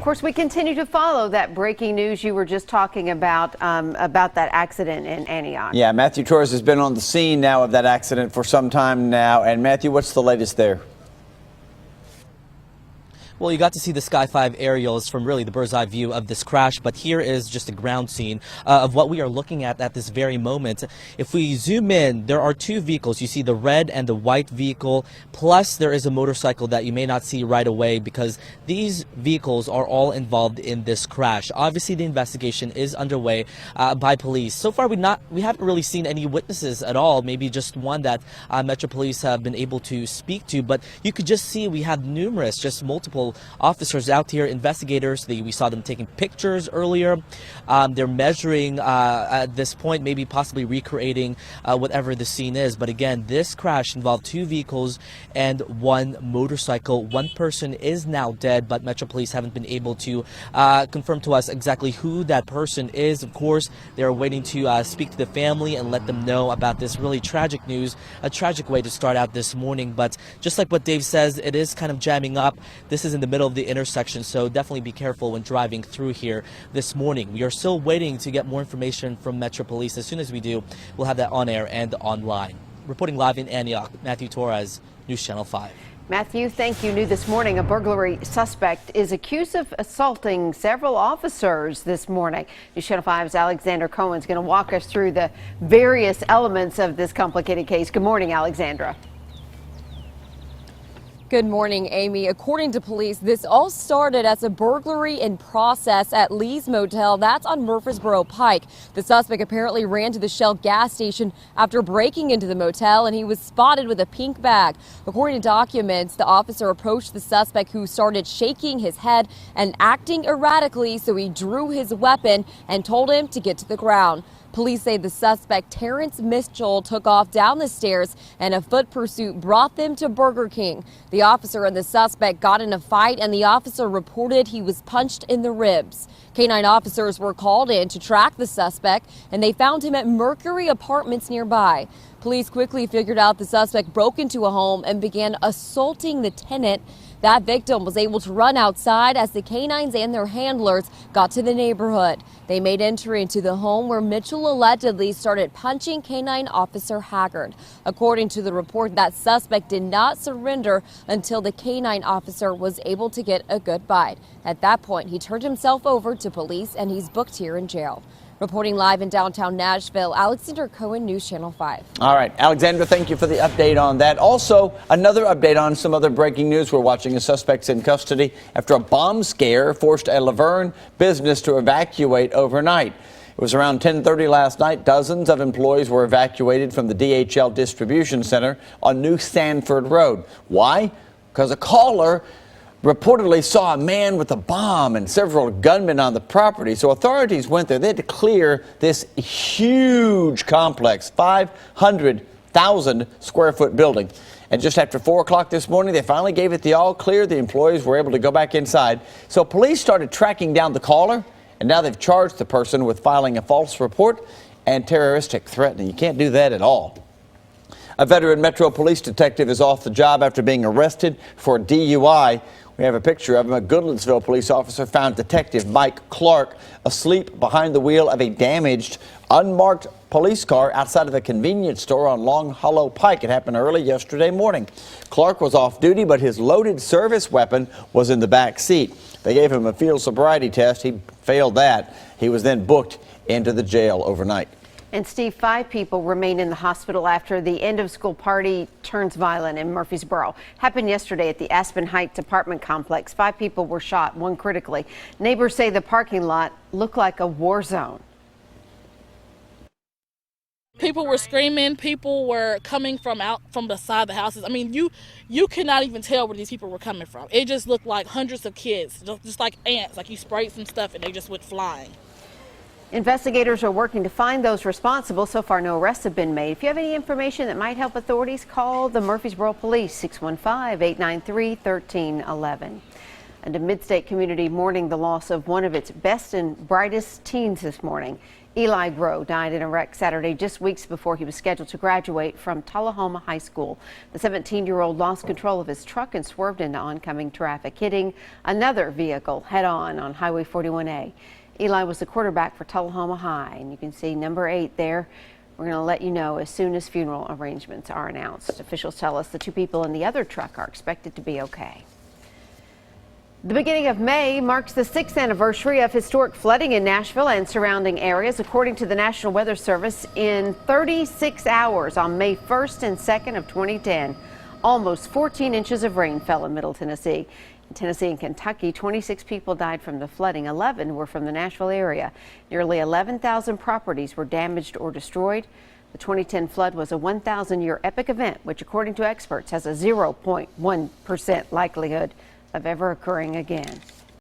course, we continue to follow that breaking news you were just talking about that accident in Antioch. Yeah, Matthew Torres has been on the scene now of that accident for some time now. And Matthew, what's the latest there? Well, you got to see the Sky 5 aerials from really the bird's eye view of this crash, but here is just a ground scene of what we are looking at this very moment. If we zoom in, there are two vehicles. You see the red and the white vehicle, plus there is a motorcycle that you may not see right away because these vehicles are all involved in this crash. Obviously, the investigation is underway by police. So far, we haven't really seen any witnesses at all, maybe just one that Metro Police have been able to speak to, but you could just see we have multiple officers out here, investigators. We saw them taking pictures earlier. They're measuring at this point, maybe possibly recreating whatever the scene is. But again, this crash involved two vehicles and one motorcycle. One person is now dead, but Metro Police haven't been able to confirm to us exactly who that person is. Of course, they're waiting to speak to the family and let them know about this really tragic news, a tragic way to start out this morning. But just like what Dave says, it is kind of jamming up. This is in the middle of the intersection, so definitely be careful when driving through here this morning. We are still waiting to get more information from Metro Police. As soon as we do, we'll have that on air and online. Reporting live in Antioch, Matthew Torres, News Channel 5. Matthew, thank you. New this morning, a burglary suspect is accused of assaulting several officers this morning. News Channel 5's Alexandra Cohen is going to walk us through the various elements of this complicated case. Good morning, Alexandra. Good morning, Amy. According to police, this all started as a burglary in process at Lee's Motel. That's on Murphysboro Pike. The suspect apparently ran to the Shell gas station after breaking into the motel, and he was spotted with a pink bag. According to documents, the officer approached the suspect, who started shaking his head and acting erratically, so he drew his weapon and told him to get to the ground. Police say the suspect, Terrence Mitchell, took off down the stairs, and a foot pursuit brought them to Burger King. The officer and the suspect got in a fight, and the officer reported he was punched in the ribs. Canine officers were called in to track the suspect, and they found him at Mercury Apartments nearby. Police quickly figured out the suspect broke into a home and began assaulting the tenant. That victim was able to run outside as the canines and their handlers got to the neighborhood. They made entry into the home where Mitchell allegedly started punching canine officer Haggard. According to the report, that suspect did not surrender until the canine officer was able to get a good bite. At that point, he turned himself over to police, and he's booked here in jail. Reporting live in downtown Nashville, Alexandra Cohen, News Channel 5. All right, Alexandra, thank you for the update on that. Also, another update on some other breaking news. We're watching a suspect's in custody after a bomb scare forced a Laverne business to evacuate overnight. It was around 10:30 last night. Dozens of employees were evacuated from the DHL distribution center on New Sanford Road. Why? Because a caller reportedly saw a man with a bomb and several gunmen on the property. So authorities went there. They had to clear this huge complex, 500,000 square foot building. And just after 4 o'clock this morning, they finally gave it the all clear. The employees were able to go back inside. So police started tracking down the caller, and now they've charged the person with filing a false report and terroristic threat. And you can't do that at all. A veteran Metro Police detective is off the job after being arrested for DUI. We have a picture of him. A Goodlettsville police officer found Detective Mike Clark asleep behind the wheel of a damaged, unmarked police car outside of a convenience store on Long Hollow Pike. It happened early yesterday morning. Clark was off duty, but his loaded service weapon was in the back seat. They gave him a field sobriety test. He failed that. He was then booked into the jail overnight. And Steve, 5 people remain in the hospital after the end-of-school party turns violent in Murphysboro. Happened yesterday at the Aspen Heights apartment complex. 5 people were shot, 1 critically. Neighbors say the parking lot looked like a war zone. People were screaming. People were coming from out from beside the houses. I mean, you could not even tell where these people were coming from. It just looked like hundreds of kids, just like ants. Like you sprayed some stuff and they just went flying. Investigators are working to find those responsible. So far, no arrests have been made. If you have any information that might help authorities, call the Murphysboro Police, 615-893-1311. And a mid-state community mourning the loss of one of its best and brightest teens this morning. Eli Groh died in a wreck Saturday, just weeks before he was scheduled to graduate from Tullahoma High School. The 17-year-old lost control of his truck and swerved into oncoming traffic, hitting another vehicle head-on on Highway 41A. Eli was the quarterback for Tullahoma High, and you can see number 8 there. We're going to let you know as soon as funeral arrangements are announced. Officials tell us the 2 people in the other truck are expected to be okay. The beginning of May marks the 6th anniversary of historic flooding in Nashville and surrounding areas. According to the National Weather Service, in 36 hours on May 1st and 2nd of 2010, almost 14 inches of rain fell in Middle Tennessee. In Tennessee and Kentucky, 26 people died from the flooding. 11 were from the Nashville area. Nearly 11,000 properties were damaged or destroyed. The 2010 flood was a 1,000-year epic event, which, according to experts, has a 0.1% likelihood of ever occurring again.